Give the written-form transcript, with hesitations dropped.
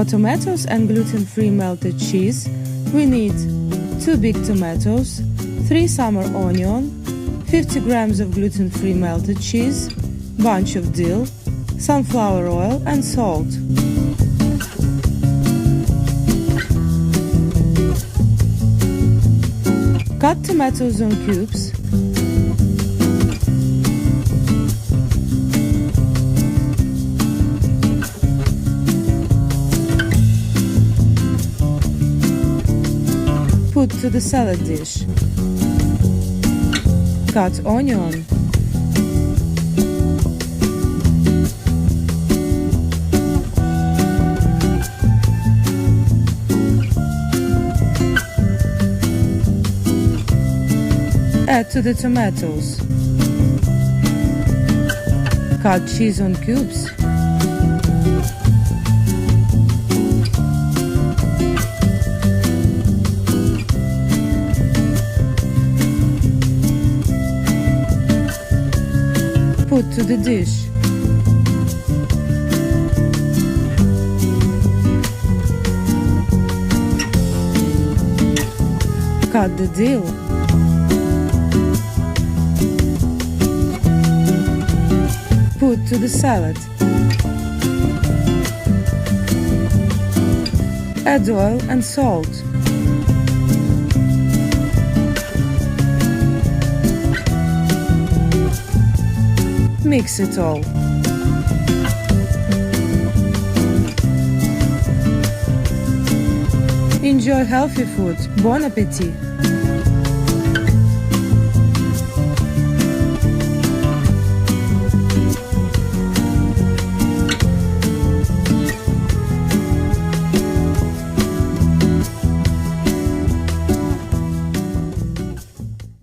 tomatoes and gluten-free melted cheese, we need 2 big tomatoes, 3 summer onion, 50 grams of gluten-free melted cheese, bunch of dill, sunflower oil and salt. Cut tomatoes on cubes. Put to the salad dish. Cut onion. Add to the tomatoes. Cut cheese on cubes. Put to the dish. Cut the dill. Put to the salad. Add oil and salt. Mix it all. Enjoy healthy food. Bon appétit!